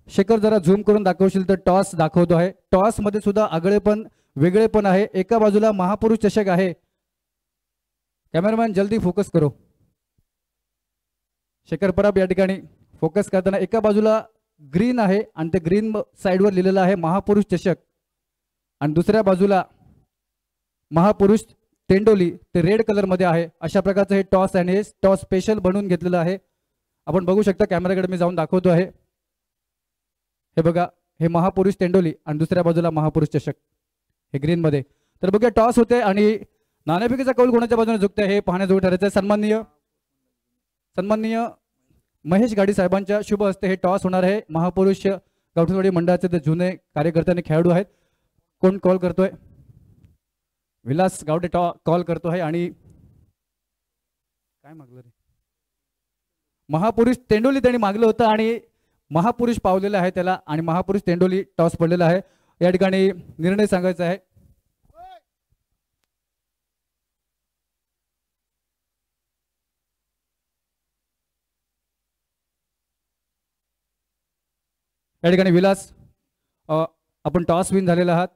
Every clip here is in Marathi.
शेखर जरा झूम करून दाखवशील तर टॉस दाखवतो आहे. टॉस मध्ये सुद्धा आगळेपण वेगळेपण आहे. एका बाजूला महापुरुष चषक आहे. कॅमेरामॅन जल्दी फोकस करो. शेखर परब या ठिकाणी फोकस करताना एका बाजूला ग्रीन आहे आणि ते ग्रीन साइडवर लिहिलेलं आहे महापुरुष चषक आणि दुसऱ्या बाजूला महापुरुष तेंडोली ते रेड कलर मध्ये आहे. अशा प्रकारचं हे टॉस आहे. टॉस स्पेशल बनवून घेतलेलं आहे. आपण बघू शकता कॅमेराकडे मी जाऊन दाखवतो आहे. हे बघा हे महापुरुष तेंडोली आणि दुसऱ्या बाजूला महापुरुष चषक हे ग्रीन मध्ये. तर बघूया टॉस होते आणि नाणेफेकीचा कौल कोणाच्या बाजूने झुकते हे पाहण्याजोगं ठरायचं आहे. सन्माननीय महेश गाडी साहेबांच्या शुभ हस्ते हे टॉस होणार आहे. महापुरुष गावठीवाडी मंडळाचे ते जुने कार्यकर्ते आणि खेळाडू आहेत. कोण कॉल करतोय? विलास गावडे कॉल करतो आहे आणि काय मागलं रे? महापुरुष तेंडोली त्यांनी मागलं होतं आणि महापुरुष पावलेला आहे त्याला आणि महापुरुष तेंडोली टॉस पडलेला आहे. या ठिकाणी निर्णय सांगायचा आहे. या ठिकाणी विलास आपण टॉस विन झालेला आहात.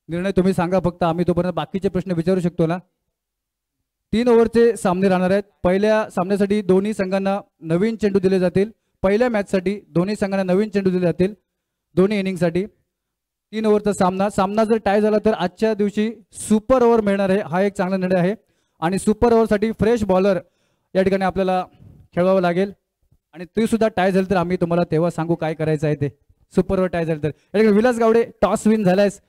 निर्णय तुम्ही सांगा फक्त, आम्ही तोपर्यंत बाकीचे प्रश्न विचारू शकतो ना. 3 ओव्हरचे सामने राहणार आहेत. पहिल्या सामन्यासाठी दोन्ही संघांना नवीन चेंडू दिले जातील. पहिल्या मॅचसाठी दोन्ही संघांना नवीन चेंडू दिले जातील दोन्ही इनिंगसाठी. 3 ओव्हरचा सामना जर टाय झाला तर आजच्या दिवशी सुपर ओव्हर मिळणार आहे. हा एक चांगला निर्णय आहे आणि सुपर ओव्हरसाठी फ्रेश बॉलर या ठिकाणी आपल्याला खेळवावं लागेल आणि ते सुद्धा टाय झालं तर आम्ही तुम्हाला तेव्हा सांगू काय करायचं आहे ते. सुपर ओव्हर टाय झालं तर. विलास गावडे टॉस विन झालायस,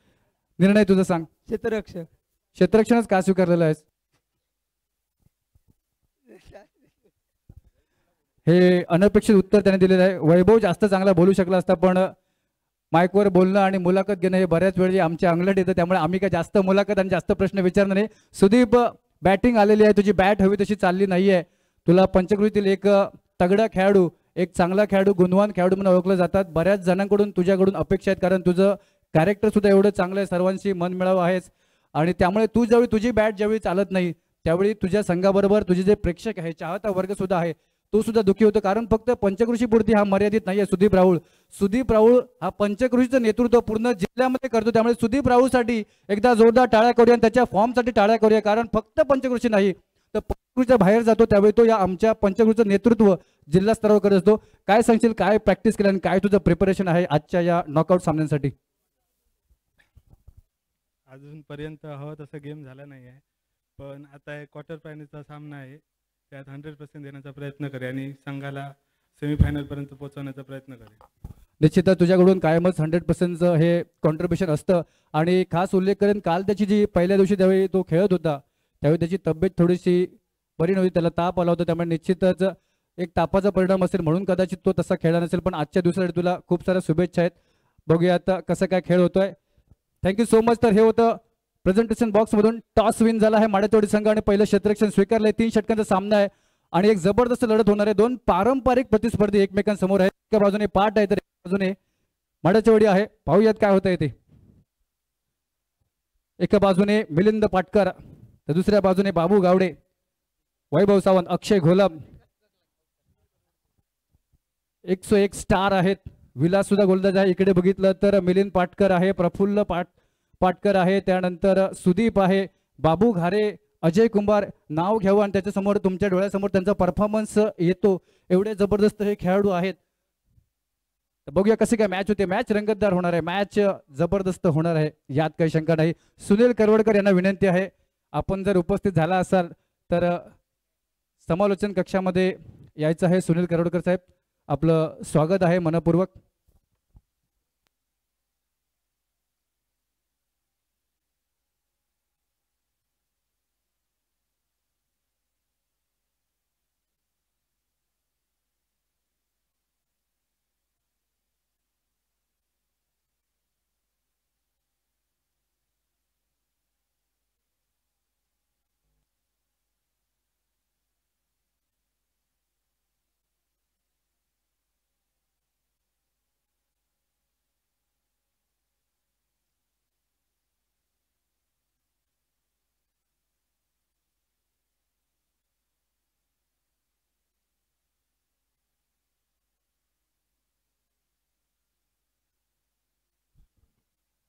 निर्णय तुझं सांग. क्षेत्ररक्षणच का स्वीकारलेलं आहेस? हे अनपेक्षित उत्तर त्याने दिलेलं आहे. वैभव जास्त चांगला बोलू शकला असता पण माईकवर बोलणं आणि मुलाखत घेणं हे बऱ्याच वेळी आमच्या अंगलट येतं, त्यामुळे आम्ही काय जास्त मुलाखत आणि जास्त प्रश्न विचारणार नाही. सुदीप बॅटिंग आलेली आहे, तुझी बॅट हवी तशी चालली नाहीये. तुला पंचकृतीतील एक तगडा खेळाडू, एक चांगला खेळाडू, गुणवान खेळाडू म्हणून ओळखलं जातात. बऱ्याच जणांकडून तुझ्याकडून अपेक्षा आहेत कारण तुझं कॅरेक्टर सुद्धा एवढं चांगलं आहे, सर्वांशी मन मिळावं आहेस आणि त्यामुळे तू ज्यावेळी तुझी बॅट ज्यावेळी चालत नाही त्यावेळी तुझ्या संघाबरोबर तुझे जे प्रेक्षक आहे, चाहता वर्ग सुद्धा आहे, तो सुद्धा दुःखी होतो. कारण फक्त पंचकृषी पुरती हा मर्यादित नाहीये. सुदीप राऊळ हा पंचकृषीचं नेतृत्व पूर्ण जिल्ह्यामध्ये करतो. त्यामुळे सुदीप राऊळसाठी एकदा जोरदार टाळ्या करूया आणि त्याच्या फॉर्मसाठी टाळ्या करूया. कारण फक्त पंचकृषी नाही तर पंचकृषीच्या बाहेर जातो त्यावेळी तो या आमच्या पंचकृषीचं नेतृत्व जिल्हा स्तरावर करत असतो. काय सांगशील, काय प्रॅक्टिस केलं आणि काय तुझं प्रिपरेशन आहे आजच्या या नॉकआउट सामन्यांसाठी? अजूनपर्यंत हवं तसा गेम झाला नाही आहे, पण आता एक क्वार्टर फायनलचा सामना आहे, त्यात 100% देण्याचा प्रयत्न करे आणि संघाला सेमीफायनल पर्यंत पोहोचवण्याचा प्रयत्न करे. निश्चितच तुझ्याकडून कायमच 100% हे कॉन्ट्रीब्युशन असतं आणि खास उल्लेख करेन काल त्याची जी पहिल्या दिवशी त्यावेळी तो खेळत होता त्यावेळी त्याची तब्येत थोडीशी बरी नव्हती, त्याला ताप आला होता, त्यामुळे निश्चितच एक तापाचा परिणाम असेल म्हणून कदाचित तो तसा खेळला नसेल. पण आजच्या दुसऱ्या तुला खूप साऱ्या शुभेच्छा आहेत. बघूया आता कसं काय खेळ होतोय. Thank you so much. तर हे होतं प्रेझेंटेशन बॉक्स मधून टॉस विन झाला आहे माडेतोडी संघ आणि पहिलं क्षेत्ररक्षण स्वीकारलंय. 3 षटकांचा सामना आहे आणि एक जबरदस्त लढत होणार आहे. 2 पारंपरिक प्रतिस्पर्धी एकमेकांसमोर आहेत. एका बाजूने पाट आहे तर एका बाजूने माडेचवडी आहे. पाहूयात काय होतंय ते. एका बाजूने मिलिंद पाटकर तर दुसऱ्या बाजूने बाबू गावडे, वैभव सावंत, अक्षय घोलम. 101 स्टार आहेत. विलास सुद्धा गोलंदाज आहे. इकडे बघितलं तर मिलिंद पाटकर आहे, प्रफुल्ल पाटकर आहे, त्यानंतर सुदीप आहे, बाबू घारे, अजय कुंभार. नाव घ्यावं आणि त्याच्यासमोर तुमच्या डोळ्यासमोर त्यांचा परफॉर्मन्स येतो, एवढे जबरदस्त हे खेळाडू आहेत. बघूया कशी काय मॅच होते. मॅच रंगतदार होणार आहे, मॅच जबरदस्त होणार आहे, यात काही शंका नाही. सुनील करवडकर यांना विनंती आहे, आपण जर उपस्थित झाला असाल तर समालोचन कक्षामध्ये यायचं आहे. सुनील करवडकर साहेब, आपलं स्वागत आहे मनपूर्वक.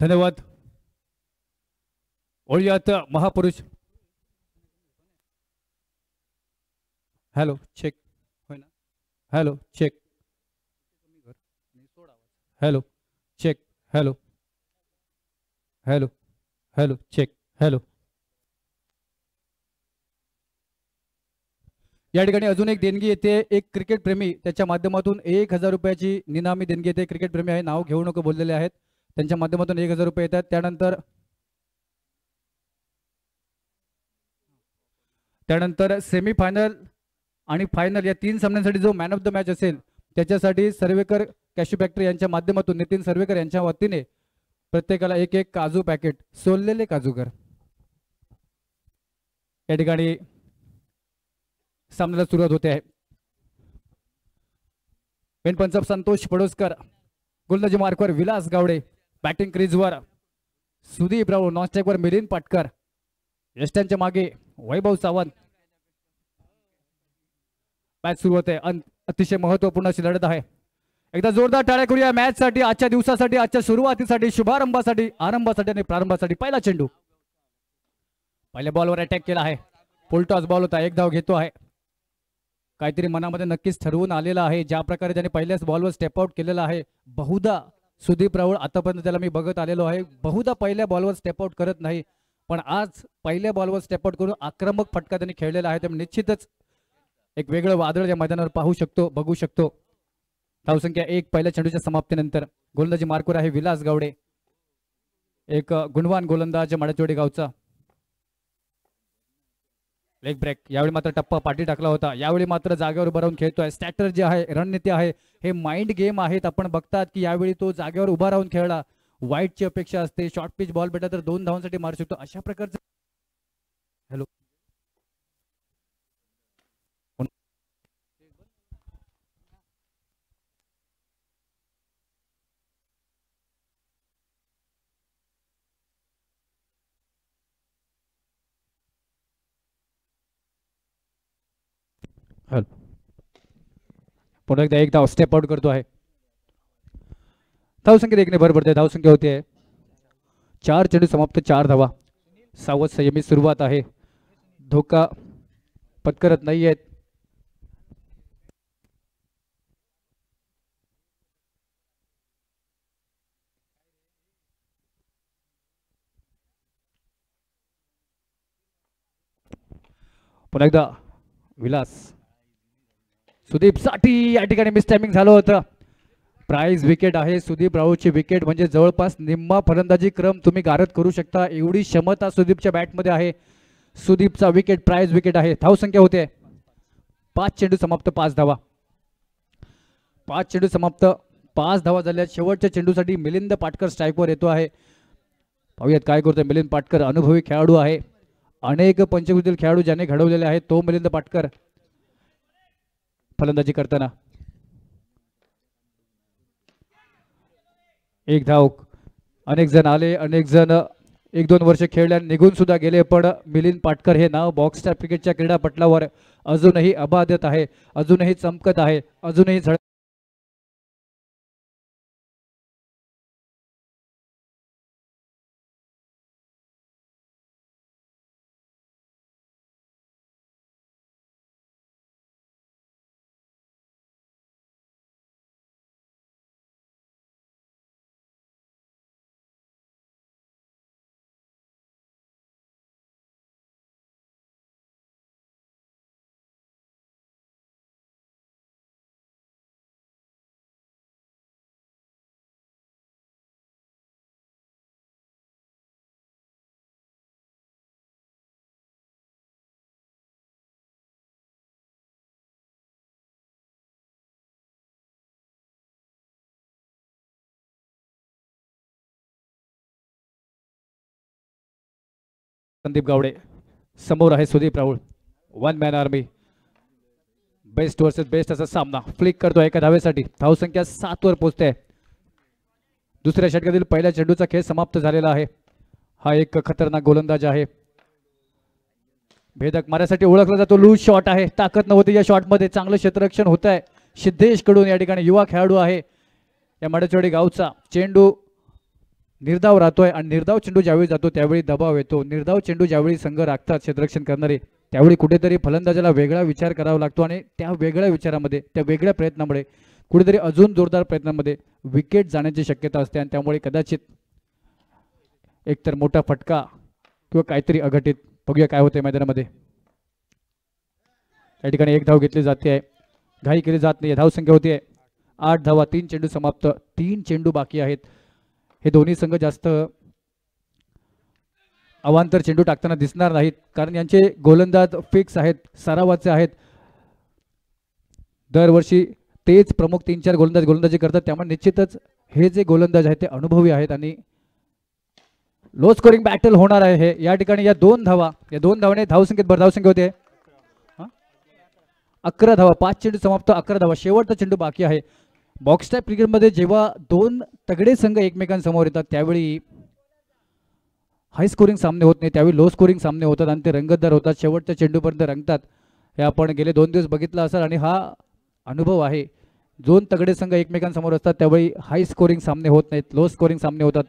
धन्यवाद. वळूयात महापुरुष. हॅलो चेक होय ना. Hello check. Hello check. Hello hello hello check. Hello. या ठिकाणी अजून एक देणगी येते. एक क्रिकेट प्रेमी त्याच्या माध्यमातून 1000 रुपयाची निनामी देणगी येते. क्रिकेट प्रेमी आहे, नाव घेऊ नको बोललेले आहेत. त्यांच्या माध्यमातून 1000 रुपये येतात. त्यानंतर सेमीफायनल आणि फायनल या 3 सामन्यांसाठी जो मॅन ऑफ द मॅच असेल त्याच्यासाठी सर्वेकर कॅशू फॅक्टरी यांच्या माध्यमातून नितीन सर्वेकर यांच्या वतीने प्रत्येकाला एक काजू पॅकेट, सोललेले काजूकर. या ठिकाणी सामन्याला सुरुवात होते आहे. पेनपंच संतोष पडोसकर, गोलंदाजी मार्कवर विलास गावडे, बॅटिंग क्रीजवर सुदीप राऊळ, नॉनस्ट्राईकवर मिलिंद पाटकर, यष्ट्यांच्या मागे वैभव सावंत. मॅच सुरू होते. अतिशय महत्वपूर्ण अशी लढत आहे. एकदा जोरदार टाळ्या करूया मॅच साठी, आजच्या दिवसासाठी, आजच्या सुरुवातीसाठी, शुभारंभासाठी, आरंभासाठी आणि प्रारंभासाठी. पहिला चेंडू पहिल्या बॉलवर अटॅक केला आहे. फुलटॉस बॉल होता. 1 धाव घेतो आहे. काहीतरी मनामध्ये नक्कीच ठरवून आलेला आहे. ज्या प्रकारे त्याने पहिल्याच बॉलवर स्टेप आउट केलेला आहे. बहुधा सुदीप राऊळ आतापर्यंत त्याला मी बघत आलेलो आहे, बहुधा पहिल्या बॉलवर स्टेप आउट करत नाही, पण आज पहिल्या बॉलवर स्टेप आउट करून आक्रमक फटका त्यांनी खेळलेला आहे. त्यामुळे निश्चितच एक वेगळं वादळ या मैदानावर पाहू शकतो, बघू शकतो. धावसंख्या 1 पहिल्या चेंडूच्या समाप्तीनंतर. गोलंदाजी मार्कवर आहे विलास गावडे, एक गुणवान गोलंदाज माडचोडी गावचा. Leg break. यावेळी मात्र टप्पा पाठी टाकला होता. यावेळी मात्र जागेवर उभा राहून खेळतोय. स्ट्रॅटर्जी आहे, रणनीती आहे, हे माइंड गेम आहेत. आपण बघतात की यावेळी तो जागेवर उभा राहून खेळला. वाईटची अपेक्षा असते. शॉर्ट पिच बॉल भेटला तर 2 धावांसाठी मारू शकतो, अशा प्रकारचं. हॅलो पुन्हा एकदा 1 धाव स्टेप आउट करतो आहे. धावसंख्या 1ने भर पडते. धावसंख्या होती आहे 4 चेंडू समाप्त 4 धावा. सावध संयमी सुरुवात आहे. धोका पत्करत नाही आहेत. पुन्हा एकदा विलास. सुदीप साठी या ठिकाणी मिस टायमिंग झालं होतं. प्राइज विकेट आहे. सुदीप राऊळची विकेट म्हणजे जवळपास निम्मा फलंदाजी क्रम तुम्ही गारद करू शकता, एवढी क्षमता सुदीपच्या बॅटमध्ये आहे. सुदीपचा विकेट प्राइज विकेट आहे. धावसंख्या होते 5 चेंडू समाप्त 5 धावा. 5 चेंडू समाप्त 5 धावा झाल्या. शेवटच्या चेंडूसाठी मिलिंद पाटकर स्ट्राईकवर येतो आहे. पाहूयात काय करतोय मिलिंद पाटकर. अनुभवी खेळाडू आहे, अनेक पंचकृतील खेळाडू ज्याने घडवलेले आहेत तो मिलिंद पाटकर. फलंदाजी करताना 1 धाव. अनेक जण आले, अनेक जण 1-2 वर्ष खेळल्या निघून सुद्धा गेले, पण मिलिंद पाटकर हे नाव बॉक्स क्रिकेटच्या क्रीडापटलावर अजूनही अबाधित आहे, अजूनही चमकत आहे, अजूनही संदीप गावडे. समोर आहे Sudeep Raul. 1 man army. Best versus best असा सामना. फ्लिक करतो एका धावेसाठी. धावसंख्या 7 वर पोहोचते. दुसऱ्या षटकातील पहिल्या चेंडूचा खेळ समाप्त झालेला आहे. हा एक खतरनाक गोलंदाज आहे. भेदक मारण्यासाठी ओळखला जातो. लूज शॉट आहे, ताकद नव्हती या शॉट मध्ये. चांगलं क्षेत्ररक्षण होत आहे सिद्धेश कडून. या ठिकाणी युवा खेळाडू आहे या माडचवाडी गावचा. चेंडू निर्धाव राहतोय आणि निर्धाव चेंडू ज्यावेळी जातो त्यावेळी दबाव येतो. निर्धाव चेंडू ज्यावेळी संघ राखतात क्षेत्ररक्षण करणारे त्यावेळी कुठेतरी फलंदाजाला वेगळा विचार करावा लागतो आणि त्या वेगळ्या विचारामध्ये त्या वेगळ्या प्रयत्नामुळे कुठेतरी अजून जोरदार प्रयत्नामध्ये विकेट जाण्याची शक्यता असते आणि त्यामुळे कदाचित एकतर मोठा फटका किंवा काहीतरी अघटित. बघूया काय होते मैदानामध्ये. या ठिकाणी एक धाव घेतली जाते आहे, घाई केली जात नाही. धावसंख्या होती 8 धावा. 3 चेंडू समाप्त, 3 चेंडू बाकी आहेत. हे दोन्ही संघ जास्त अवांतर चेंडू टाकताना दिसणार नाहीत कारण यांचे गोलंदाज फिक्स आहेत, सरावाचे आहेत. दरवर्षी तेच प्रमुख 3-4 गोलंदाजी करतात त्यामुळे निश्चितच हे जे गोलंदाज आहेत ते अनुभवी आहेत आणि लो स्कोरिंग बॅटल होणार आहे. हे या ठिकाणी या दोन धावाने धावसंख्येत धावसंख्या होते 11 धावा. 5 चेंडू समाप्त, 11 धावा. शेवटचा चेंडू बाकी आहे. बॉक्स टाईप क्रिकेटमध्ये जेव्हा दोन तगडे संघ एकमेकांसमोर येतात त्यावेळी हाय स्कोरिंग सामने होत नाही, त्यावेळी लो स्कोरिंग सामने होतात आणि ते रंगतदार होतात, शेवटच्या चेंडूपर्यंत रंगतात. हे आपण गेले 2 दिवस बघितलं असेल आणि हा अनुभव आहे. दोन तगडे संघ एकमेकांसमोर असतात त्यावेळी हाय स्कोरिंग सामने होत नाहीत, लो स्कोरिंग सामने होतात.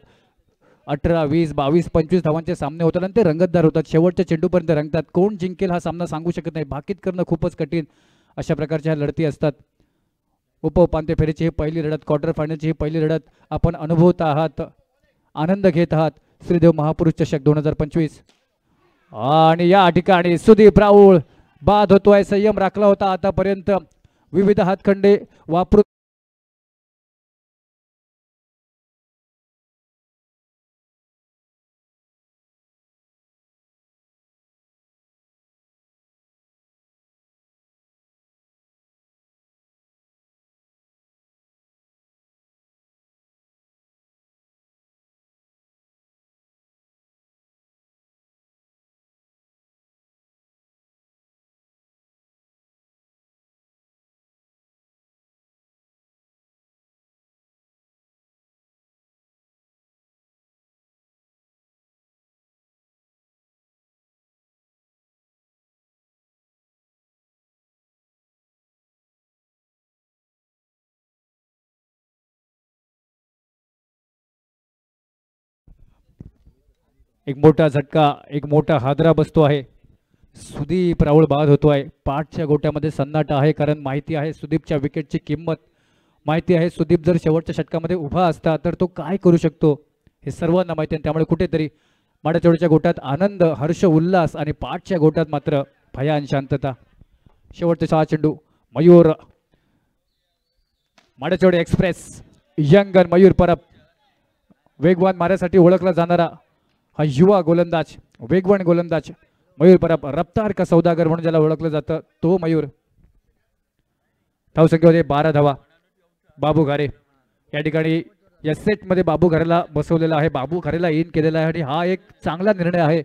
18, 20, 22, 25 धावांचे सामने होतात आणि ते रंगतदार होतात, शेवटच्या चेंडूपर्यंत रंगतात. कोण जिंकेल हा सामना सांगू शकत नाही, भाकीत करणं खूपच कठीण. अशा प्रकारच्या लढती असतात. उपउपांत्य फेरीची ही पहिली लढत, क्वार्टर फायनलची ही पहिली लढत आपण अनुभवत आहात, आनंद घेत आहात. श्रीदेव महापुरुष चषक 2025 आणि या ठिकाणी सुदीप राऊळ बाद होतोय. संयम राखला होता आतापर्यंत, विविध हातखंडे वापरून एक मोठा झटका, एक मोठा हादरा बसतो आहे. सुदीप राऊळ बाद होतोय. पाठच्या गोट्यामध्ये सन्नाटा आहे कारण माहिती आहे सुदीपच्या विकेटची किंमत, माहिती आहे सुदीप जर शेवटच्या षटकामध्ये उभा असता तर तो काय करू शकतो हे सर्वांना माहिती आहे. त्यामुळे कुठेतरी माडाचोडीच्या गोट्यात आनंद, हर्ष, उल्हास आणि पाठच्या गोट्यात मात्र भयान शांतता. शेवटचे 6 चेंडू. मयूर, माडाचोडी एक्सप्रेस, यंगन मयूर परब, वेगवान माऱ्यासाठी ओळखला जाणारा हा युवा गोलंदाज, वेगवान गोलंदाज मयूर परब, रफ्तार का सौदागर म्हणून ज्याला ओळखलं जातं तो मयूर. धावसंख्या होते 12 धावा. बाबू घारे या ठिकाणी या सेट मध्ये बाबू घारेला बसवलेला आहे, बाबू घारेला इन केलेला आहे आणि हा एक चांगला निर्णय आहे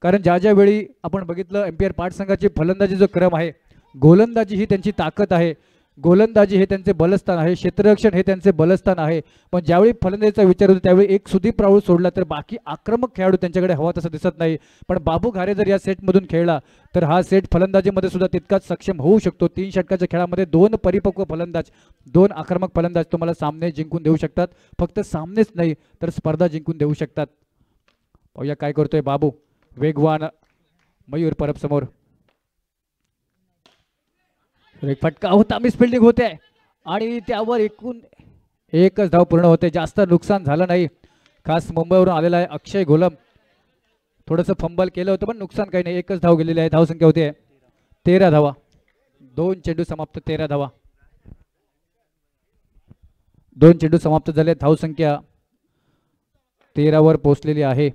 कारण ज्या वेळी आपण बघितलं एम्पियर पाठ संघाची फलंदाजी जो क्रम आहे, गोलंदाजी ही त्यांची ताकद आहे, गोलंदाजी हे त्यांचे बलस्थान आहे, क्षेत्ररक्षण हे त्यांचे बलस्थान आहे. पण ज्यावेळी फलंदाजीचा विचार होतो त्यावेळी एक सुदीप राऊळ सोडला तर बाकी आक्रमक खेळाडू त्यांच्याकडे हवा तसं दिसत नाही. पण बाबू घारे जर या सेटमधून खेळला तर हा सेट फलंदाजीमध्ये सुद्धा तितकाच सक्षम होऊ शकतो. 3 षटकाच्या खेळामध्ये 2 परिपक्व फलंदाज, 2 आक्रमक फलंदाज तुम्हाला सामने जिंकून देऊ शकतात. फक्त सामनेच नाही तर स्पर्धा जिंकून देऊ शकतात. पाहूया काय करतोय बाबू. वेगवान मयूर परब समोर एक फटका होता, मिस फिल्डिंग होते आणि त्यावर एकूण एकच धाव पूर्ण होते. जास्त नुकसान झालं नाही. खास मुंबईवरून आलेला आहे अक्षय घोलम, थोडंसं फंबल केलं होतं पण नुकसान काही नाही. एकच धाव गेलेली आहे. धावसंख्या होते 13 धावा. 2 चेंडू समाप्त, 13 धावा. 2 चेंडू समाप्त झाले. धावसंख्या 13 वर पोहोचलेली आहे.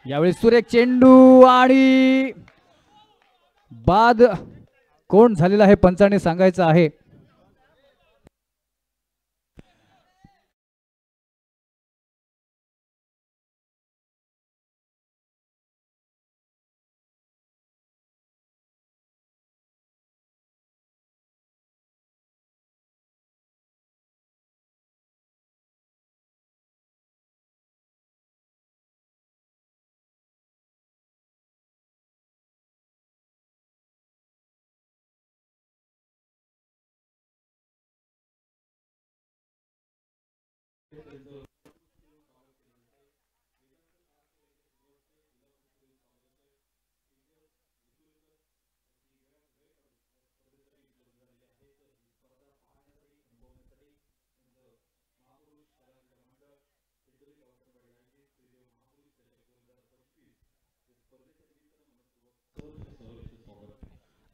यावेळी सुरेख चेंडू आणि बाद कोण झालेला आहे पंचाने सांगायचं आहे.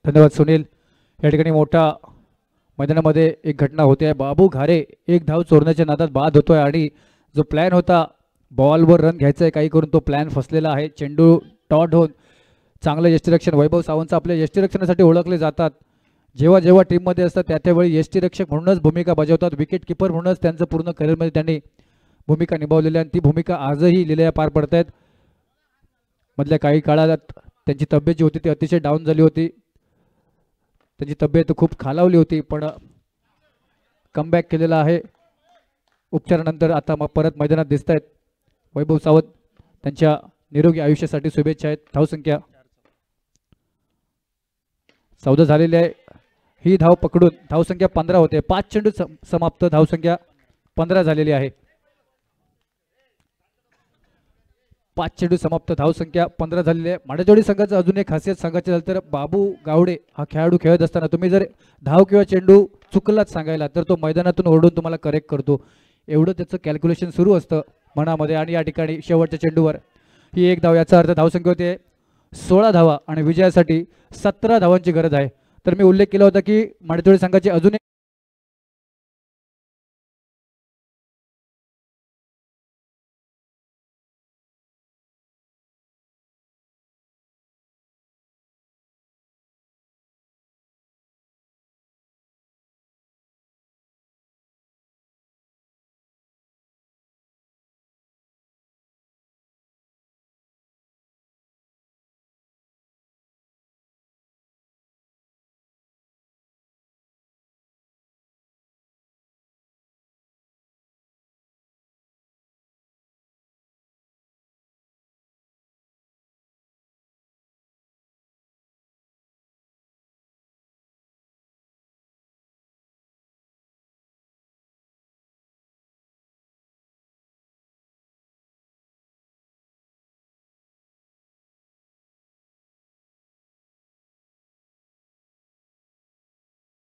धन्यवाद सुनील. या ठिकाणी मोठा मैदानामध्ये एक घटना होते आहे. बाबू घारे एक धाव चोरण्याच्या नादात बाद होतोय आणि जो प्लॅन होता बॉलवर रन घ्यायचा आहे काही करून तो प्लॅन फसलेला आहे. चेंडू टॉट होऊन चांगलं यष्टीरक्षण वैभव सावंत आपल्या यष्टीरक्षणासाठी ओळखले जातात. जेव्हा जेव्हा टीममध्ये असतात त्या त्यावेळी यष्टीरक्षक म्हणूनच भूमिका बजावतात. विकेट किपर म्हणूनच त्यांचं पूर्ण करिअरमध्ये त्यांनी भूमिका निभावलेली आणि ती भूमिका आजही लिहिल्या पार पडत आहेत. मधल्या काही काळात त्यांची तब्येत जी होती ती अतिशय डाऊन झाली होती. त्यांची तब्येत खूप खालावली होती पण कमबॅक केलेला आहे उपचारानंतर. आता मग परत मैदानात दिसत आहेत वैभव सावंत. त्यांच्या निरोगी आयुष्यासाठी शुभेच्छा आहेत. धावसंख्या 14 झालेली आहे. ही धाव पकडून धावसंख्या 15 होते. 5 चेंडू समाप्त. धावसंख्या 15 झालेली आहे. 5 चेंडू समाप्त. धावसंख्या 15 झालेली आहे. माडेजोडी संघाचं अजून एक खासियत सांगायची झालं तर बाबू गावडे हा खेळाडू खेळत असताना तुम्ही जर धाव किंवा चेंडू चुकलाच सांगायला तर तो मैदानातून ओरडून तुम्हाला करेक्ट करतो. एवढं त्याचं कॅल्क्युलेशन सुरू असतं मनामध्ये. आणि या ठिकाणी शेवटच्या चेंडूवर ही एक धाव. याचा अर्थ धावसंख्या होते 16 धावा आणि विजयासाठी 17 धावांची गरज आहे. तर मी उल्लेख केला होता की माडेजोडी संघाची अजून एक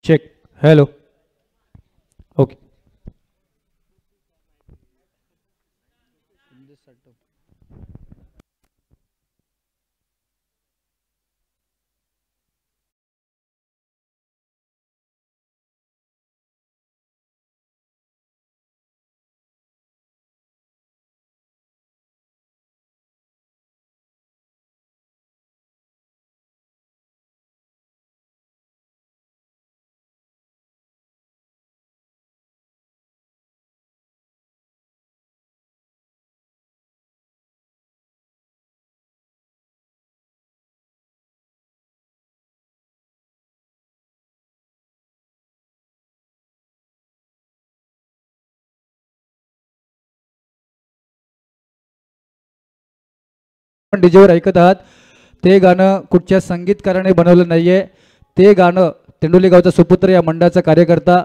चेक. हॅलो. ओके. डीजेवर ऐकत आहात ते गाणं कुठच्या संगीतकाराने बनवलं नाहीये. ते गाणं तेंडोली गावचा सुपुत्र या मंडळाचा कार्यकर्ता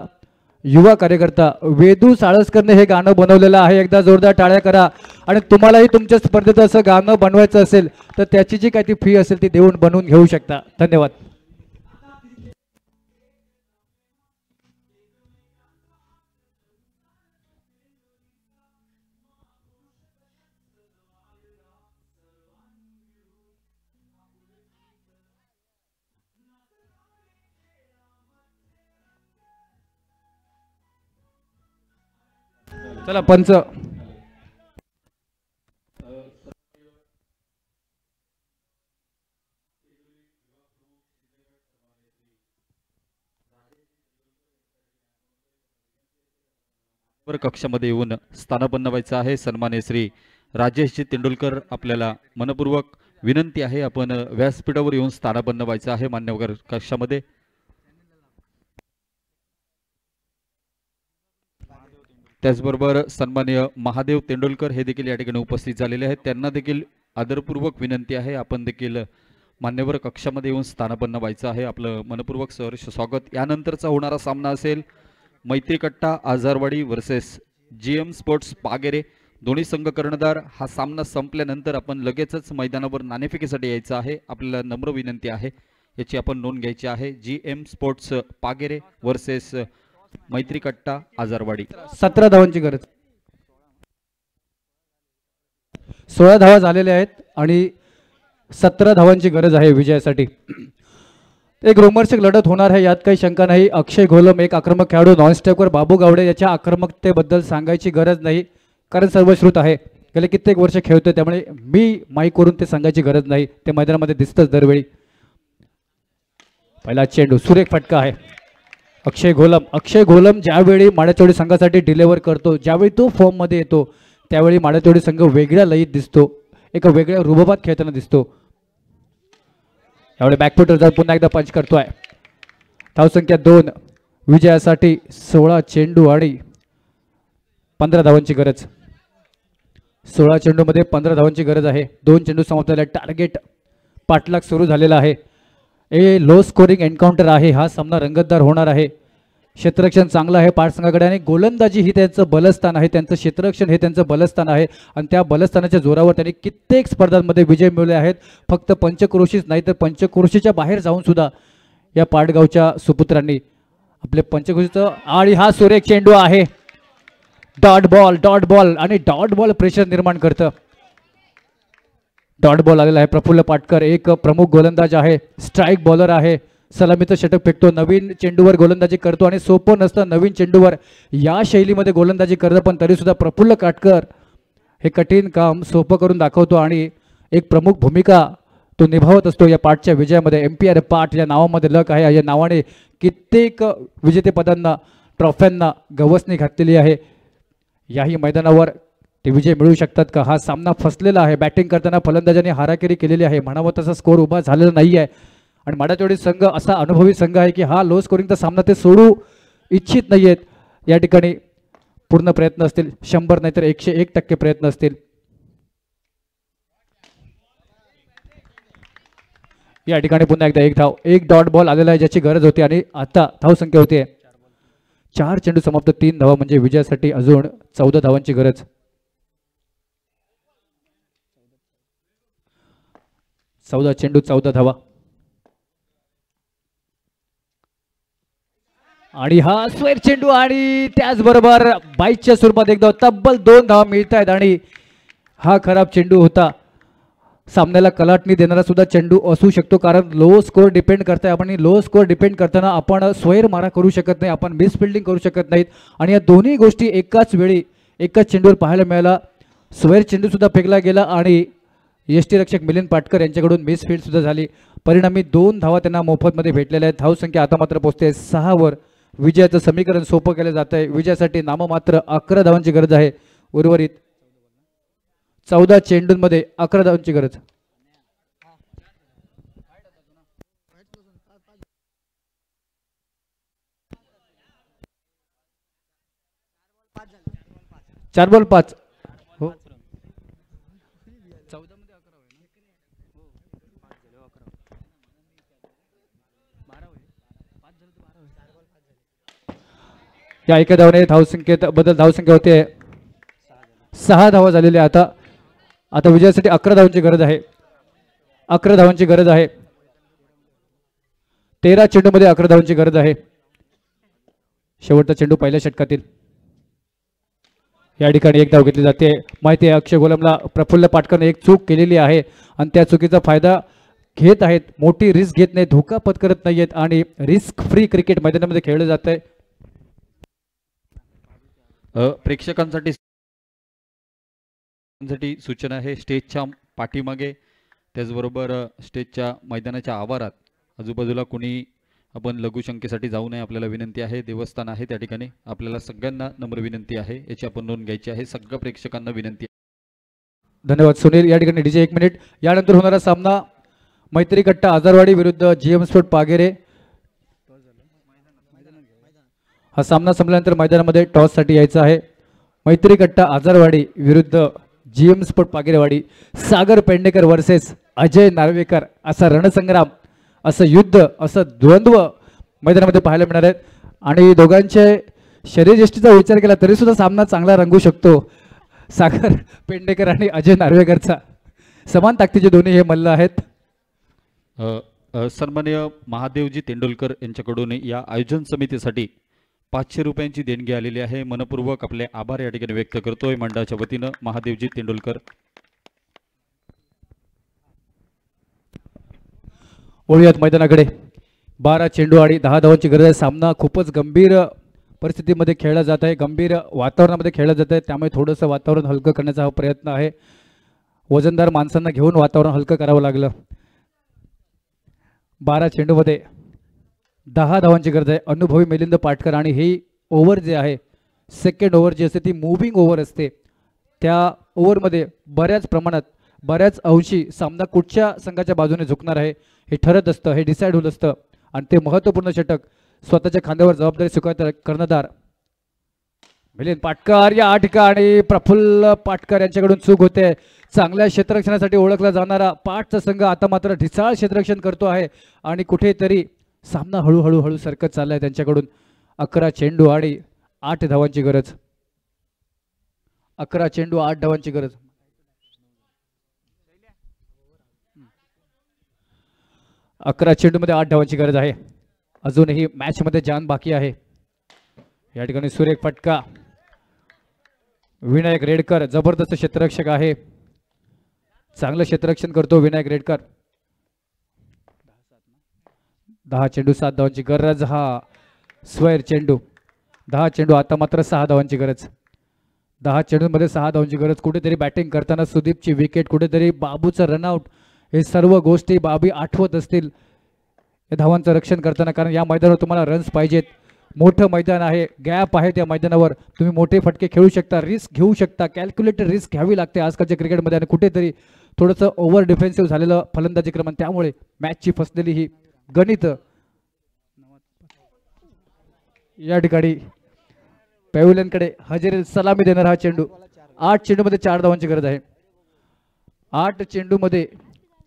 युवा कार्यकर्ता वेदू साळसकरने हे गाणं बनवलेलं आहे. एकदा जोरदार टाळ्या करा. आणि तुम्हालाही तुमच्या स्पर्धेत असं गाणं बनवायचं असेल तर त्याची जी काही ती फी असेल ती देऊन बनवून घेऊ शकता. धन्यवाद. चला पंच. कक्षामध्ये येऊन स्थानापन्न व्हायचं आहे. सन्मान्य श्री राजेशजी तेंडुलकर आपल्याला मनपूर्वक विनंती आहे आपण व्यासपीठावर येऊन स्थानापन्न व्हायचं आहे मान्यवर कक्षामध्ये. त्याचबरोबर सन्माननीय महादेव तेंडुलकर हे देखील या ठिकाणी उपस्थित झालेले आहेत. त्यांना देखील आदरपूर्वक विनंती आहे आपण देखील मान्यवर कक्षामध्ये येऊन स्थानापन्न व्हायचं आहे. आपलं मनपूर्वक सहर्ष स्वागत. यानंतरचा होणारा सामना असेल मैत्री कट्टा आजारवाडी वर्सेस GM स्पोर्ट्स पागेरे. दोन्ही संघ कर्णधार. हा सामना संपल्यानंतर आपण लगेचच मैदानावर नाणेफेकीसाठी यायचं आहे. आपल्याला नम्र विनंती आहे, याची आपण नोंद घ्यायची आहे. GM स्पोर्ट्स पागेरे वर्सेस मैत्री कट्टा आजारवाडी. 17 धावांची गरज. 16 धावा झालेल्या आहेत आणि 17 धावांची गरज आहे विजयासाठी. एक रोमर्षक लढत होणार आहे, यात काही शंका नाही. अक्षय घोलम एक आक्रमक खेळाडू. नॉनस्टॉपवर बाबू गावडे याच्या आक्रमकतेबद्दल सांगायची गरज नाही, कारण सर्वश्रुत आहे. गेले कित्येक वर्ष खेळतोय, त्यामुळे मी माईकवरून ते सांगायची गरज नाही. ते मैदानामध्ये दिसतंच दरवेळी. पहिला चेंडू, सुरेख फटका आहे. अक्षय घोलम ज्यावेळी माड्याचोडी संघासाठी डिलिव्हर करतो, ज्यावेळी तो फॉर्ममध्ये येतो, त्यावेळी माड्याचोडी संघ वेगळ्या लयीत दिसतो, एका वेगळ्या रुबाबात खेळताना दिसतो. यावेळी बॅकफुटर जाऊन पुन्हा एकदा पंच करतोय. धावसंख्या 2. विजयासाठी 16 चेंडू आणि 15 धावांची गरज. 16 चेंडूमध्ये 15 धावांची गरज आहे. 2 चेंडू समाप्त झाले. टार्गेट पाठलाग सुरू झालेला आहे. लो स्कोरिंग एन्काउंटर आहे. हा सामना रंगतदार होणार आहे. क्षेत्ररक्षण चांगलं आहे पाठ संघाकडे आणि गोलंदाजी ही त्यांचं बलस्थान आहे. त्यांचं क्षेत्ररक्षण हे त्यांचं बलस्थान आहे आणि त्या बलस्थानाच्या जोरावर त्यांनी कित्येक स्पर्धांमध्ये विजय मिळवले आहेत. फक्त पंचक्रोशीच नाही तर पंचक्रोशीच्या बाहेर जाऊन सुद्धा या पाटगावच्या सुपुत्रांनी आपले पंचक्रोशीचं. आणि हा सुरेख चेंडू आहे. डॉट बॉल आणि डॉट बॉल प्रेशर निर्माण करतं. डॉट बॉल आलेला आहे. प्रफुल्ल पाटकर एक प्रमुख गोलंदाज आहे, स्ट्राईक बॉलर आहे. सलामीचं षटक फेकतो. नवीन चेंडूवर गोलंदाजी करतो आणि सोपं नसतं नवीन चेंडूवर या शैलीमध्ये गोलंदाजी करतं, पण तरीसुद्धा प्रफुल्ल काटकर हे कठीण काम सोपं करून दाखवतो आणि एक प्रमुख भूमिका तो निभावत असतो या पाठच्या विजयामध्ये. एम्पियर पाठ या नावामध्ये लक आहे. या नावाने कित्येक विजेतेपदांना, ट्रॉफ्यांना गवसणी घातलेली आहे. याही मैदानावर ते विजय मिळू शकतात का? हा सामना फसलेला आहे. बॅटिंग करताना फलंदाजांनी हाराकिरी केलेली आहे. म्हणावं तसा स्कोर उभा झालेला नाही आहे आणि माड्याचोडी संघ असा अनुभवी संघ आहे की हा लो स्कोरिंगचा सामना ते सोडू इच्छित नाही आहेत. या ठिकाणी पूर्ण प्रयत्न असतील, 100 नाही तर 101% प्रयत्न असतील. या ठिकाणी पुन्हा एकदा एक धाव, एक डॉट बॉल आलेला आहे ज्याची गरज होती आणि आता धावसंख्या होती 4 चेंडू समाप्त 3 धावा, म्हणजे विजयासाठी अजून 14 धावांची गरज. 14 चेंडू 14 धावा आणि हा स्क्वेअर चेंडू आणि त्याचबरोबर बाईकच्या स्वरूपात एकदा तब्बल 2 धावा मिळत आहेत आणि हा खराब चेंडू होता. सामन्याला कलाटणी देणारा सुद्धा चेंडू असू शकतो, कारण लो स्कोर डिपेंड करताय आपण. लो स्कोर डिपेंड करताना आपण स्वैर मारा करू शकत नाही, आपण मिस फिल्डिंग करू शकत नाहीत आणि या दोन्ही गोष्टी एकाच वेळी एकाच चेंडूवर पाहायला मिळाला. स्वैर चेंडू सुद्धा फेकला गेला आणि यष्टीरक्षक मिलिंद पाटकर यांच्याकडून मिस फील्ड सुद्धा झाली. परिणामी 2 धावा त्यांना मोफतमध्ये भेटलेल्या आहेत. धावसंख्या आता मात्र पोहोचते 6 वर. विजयाचं समीकरण सोपं केलं जात आहे. विजयासाठी नाममात्र 11 धावांची गरज आहे. उर्वरित 14 चेंडूंमध्ये 11 धावांची गरज. चार बॉल 5. हो, 14 मध्ये 11 होईल ना. हो, 5 झाले, 11 12 होईल. 5 झाले तर 12 होईल. 4 बॉल 5 झाले. या एका धावाने धावसंख्येत बदल धावसंख्या होते 6 धावा झालेल्या. आता विजयासाठी 11 धावांची गरज आहे. 11 धावांची गरज आहे. 13 चेंडूमध्ये 11 धावांची गरज आहे. शेवटचा चेंडू पहिल्या षटकातील. या ठिकाणी एक धाव घेतली जाते. माहिती आहे अक्षय गोलमला प्रफुल्ल पाटकरने एक चूक केलेली आहे आणि त्या चुकीचा फायदा घेत आहेत. मोठी रिस्क घेत नाही, धोका पत्करत नाहीयेत आणि रिस्क फ्री क्रिकेट मैदानामध्ये खेळलं जात आहे. प्रेक्षकांसाठी सूचना आहे, स्टेजच्या पाठीमागे त्याचबरोबर स्टेजच्या मैदानाच्या आवारात आजूबाजूला कोणी आपण लघुशंकेसाठी जाऊ नये, आपल्याला विनंती आहे. देवस्थान आहे त्या ठिकाणी, आपल्याला सगळ्यांना नम्र विनंती आहे, याची आपण नोंद घ्यायची आहे. सगळ्या प्रेक्षकांना विनंती आहे. धन्यवाद सुनील. या ठिकाणी डीजे 1 मिनिट. यानंतर होणारा सामना मैत्री कट्टा आजारवाडी विरुद्ध GM स्पोर्ट पागेरे. हा सामना संपल्यानंतर मैदानामध्ये टॉससाठी यायचं आहे. मैत्री कट्टा आजारवाडी विरुद्ध GM स्पोर्ट पागेरेवाडी. सागर पेडणेकर वर्सेस अजय नार्वेकर, असा रणसंग्राम, असं युद्ध, असं द्वंद्व मैदानामध्ये पाहायला मिळणार आहेत आणि दोघांचे शरीरयष्टीचा विचार केला तरी सुद्धा सामना चांगला रंगू शकतो. सागर पेंडेकर आणि अजय नार्वेकरचा समान ताकदीचे दोन्ही हे मल्ल आहेत. सन्माननीय महादेवजी तेंडुलकर यांच्याकडून या आयोजन समितीसाठी 500 रुपयांची देणगी आलेली आहे. मनपूर्वक आपले आभार या ठिकाणी व्यक्त करतोय मंडळाच्या वतीनं महादेवजी तेंडुलकर. वळूयात मैदानाकडे. 12 चेंडू आणि 10 धावांची गरज आहे. सामना खूपच गंभीर परिस्थितीमध्ये खेळला जात आहे, गंभीर वातावरणामध्ये खेळला जात आहे. त्यामुळे थोडंसं वातावरण हलकं करण्याचा हा प्रयत्न आहे. वजनदार माणसांना घेऊन वातावरण हलकं करावं लागलं. 12 चेंडूमध्ये 10 धावांची गरज आहे. अनुभवी मिलिंद पाटकर आणि ही ओव्हर जे आहे सेकंड ओव्हर जी असते ती मूव्हिंग ओव्हर असते. त्या ओव्हरमध्ये बऱ्याच प्रमाणात बऱ्याच अंशी सामना कुठच्या संघाच्या बाजूने झुकणार आहे हे ठरत असतं, हे डिसाईड होत असतं. आणि ते महत्त्वपूर्ण षटक स्वतःच्या खांद्यावर जबाबदारी स्वीकारता कर्णधार मिलिंद पाटकर या ठिकाणी प्रफुल्ल पाटकर यांच्याकडून चूक होते. चांगल्या क्षेत्ररक्षणासाठी ओळखला जाणारा पाठचा संघ आता मात्र ढिसाळ क्षेत्ररक्षण करतो आहे आणि कुठेतरी सामना हळूहळू सरकत चाललाय त्यांच्याकडून. 11 चेंडू आणि 8 धावांची गरज. 11 चेंडू 8 धावांची गरज. 11 चेंडूमध्ये 8 धावांची गरज आहे. अजूनही मॅच मध्ये जान बाकी आहे. या ठिकाणी सुरेख फटका. विनायक रेडकर जबरदस्त क्षेत्ररक्षक आहे, चांगलं क्षेत्ररक्षण करतो विनायक रेडकर. 10 चेंडू 7 धावांची गरज. हा स्वैर चेंडू. 10 चेंडू आता मात्र 6 धावांची गरज. 10 चेंडूमध्ये 6 धावांची गरज. कुठेतरी बॅटिंग करताना सुदीपची विकेट, कुठेतरी बाबूचं रनआउट, हे सर्व गोष्टी बाबी आठवत असतील धावांचं रक्षण करताना. कारण या मैदानावर तुम्हाला रन्स पाहिजेत. मोठं मैदान आहे, गॅप आहे त्या मैदानावर, तुम्ही मोठे फटके खेळू शकता, रिस्क घेऊ शकता. कॅल्क्युलेटेड रिस्क घ्यावी लागते आजकालच्या क्रिकेटमध्ये. आणि कुठेतरी थोडंसं ओव्हर डिफेन्सिव्ह झालेलं फलंदाजी क्रमांक, त्यामुळे मॅचची फसलेली ही गणित. या ठिकाणी पॅव्हिलियनकडे हजेरी सलामी देणार हा चेंडू. 8 चेंडूमध्ये 4 धावांची गरज आहे. 8 चेंडूमध्ये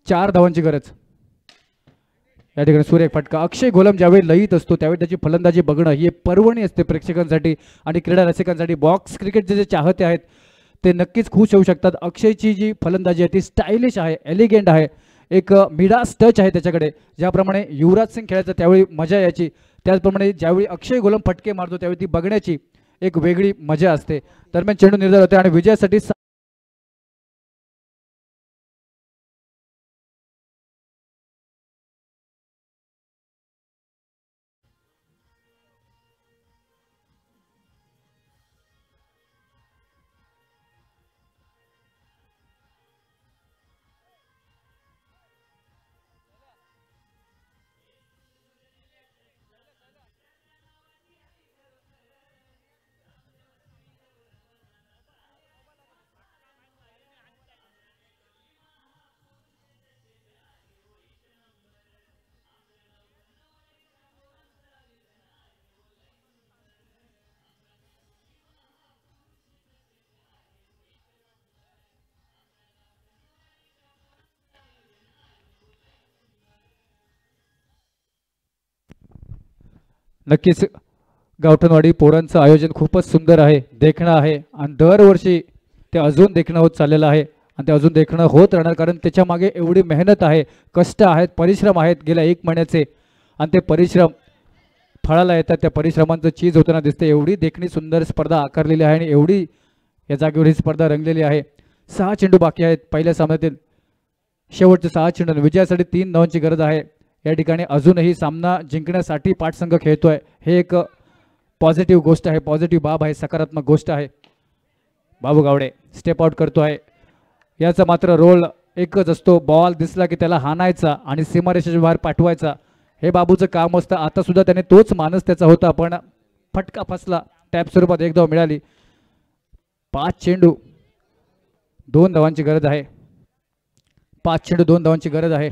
4 धावांची गरज. या ठिकाणी सुरेख फटका. अक्षय घोलम ज्यावेळी लयीत असतो त्यावेळी त्याची फलंदाजी बघणं ही पर्वणी असते प्रेक्षकांसाठी आणि क्रीडा रसिकांसाठी. बॉक्स क्रिकेटचे जे चाहते आहेत ते नक्कीच खुश होऊ शकतात. अक्षयची जी फलंदाजी आहे ती स्टायलिश आहे, एलिगेंट आहे, एक मिडास टच आहे त्याच्याकडे. ज्याप्रमाणे युवराज सिंग खेळायचं त्यावेळी मजा यायची, त्याचप्रमाणे ज्यावेळी अक्षय घोलम फटके मारतो त्यावेळी ती बघण्याची एक वेगळी मजा असते. दरम्यान चेंडू निर्धार होते आणि विजयासाठी नक्कीच गावठणवाडी पोरांचं आयोजन खूपच सुंदर आहे, देखणं आहे आणि दरवर्षी ते अजून देखणं होत चाललेलं आहे आणि ते अजून देखणं होत राहणार. कारण त्याच्या मागे एवढी मेहनत आहे, कष्ट आहेत, परिश्रम आहेत गेल्या 1 महिन्याचे आणि ते परिश्रम फळाला येतात. त्या परिश्रमांचं चीज होताना दिसते. एवढी देखणी सुंदर स्पर्धा आकारलेली आहे आणि एवढी या जागेवर ही स्पर्धा रंगलेली आहे. 6 चेंडू बाकी आहेत पहिल्या सामन्यातील. शेवटचे 6 चेंडू. विजयासाठी 3 धावांची गरज आहे. या ठिकाणी अजूनही सामना जिंकण्यासाठी पाठसंघ खेळतोय, हे एक पॉझिटिव्ह गोष्ट आहे, पॉझिटिव्ह बाब आहे, सकारात्मक गोष्ट आहे. बाबू गावडे स्टेप आउट करतो आहे. याचा मात्र रोल एकच असतो, बॉल दिसला की त्याला हाणायचा आणि सीमारेषेच्या बाहेर पाठवायचा, हे बाबूचं काम असतं. आता सुद्धा त्याने तोच मानस त्याचा होता, पण फटका फसला. टॅप स्वरूपात 1 धाव मिळाली. 5 चेंडू 2 धावांची गरज आहे. 5 चेंडू 2 धावांची गरज आहे.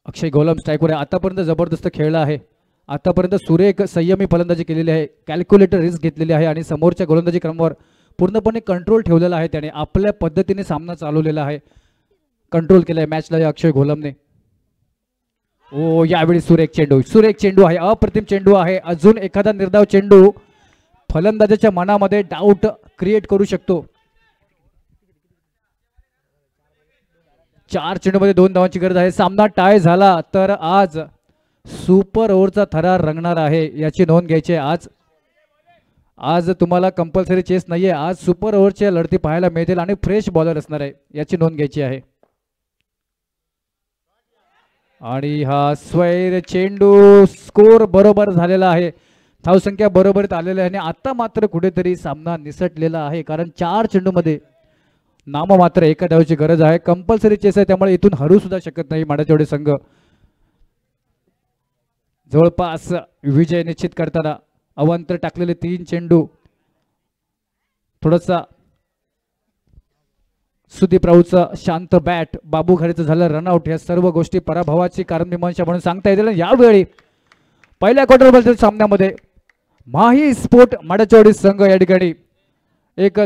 अक्षय घोलम स्ट्राईकवर आहे. आतापर्यंत जबरदस्त खेळला आहे. आतापर्यंत सुरेख संयमी फलंदाजी केलेली आहे, कॅल्क्युलेटर रिस्क घेतलेली आहे आणि समोरच्या गोलंदाजी क्रमावर पूर्णपणे कंट्रोल ठेवलेला आहे. त्याने आपल्या पद्धतीने सामना चालवलेला आहे, कंट्रोल केला आहे मॅचला या अक्षय घोलमने. ओ यावेळी सुरेख चेंडू आहे, अप्रतिम चेंडू आहे. अजून एखादा निर्धाव चेंडू फलंदाजाच्या मनामध्ये डाऊट क्रिएट करू शकतो. 4 चेंडूमध्ये 2 धावांची गरज आहे. सामना टाय झाला तर आज सुपर ओव्हरचा थरार रंगणार आहे, याची नोंद घ्यायची आहे. आज तुम्हाला कंपल्सरी चेस नाहीये, आज सुपर ओव्हरच्या लढती पाहायला मिळतील आणि फ्रेश बॉलर असणार आहे, याची नोंद घ्यायची आहे. आणि हा स्वैर चेंडू, स्कोर बरोबर झालेला आहे, धावसंख्या बरोबरीत आलेली आहे. आणि आता मात्र कुठेतरी सामना निसटलेला आहे, कारण 4 चेंडूमध्ये नाममात्र एका धावची गरज आहे. कंपल्सरी चेस आहे, त्यामुळे इथून हरू सुद्धा शकत नाही माडाचेवाडी संघ. जवळपास विजय निश्चित करताना अवांतर टाकलेले 3 चेंडू, थोडासा सुदीप राऊतचा शांत बॅट, बाबू खरेचं झालं रनआउट, या सर्व गोष्टी पराभवाची कारणमीमांसा म्हणून सांगता येतील. यावेळी पहिल्या क्वार्टर सामन्यामध्ये माही स्पोर्ट माडाचेवाडी संघ या ठिकाणी एक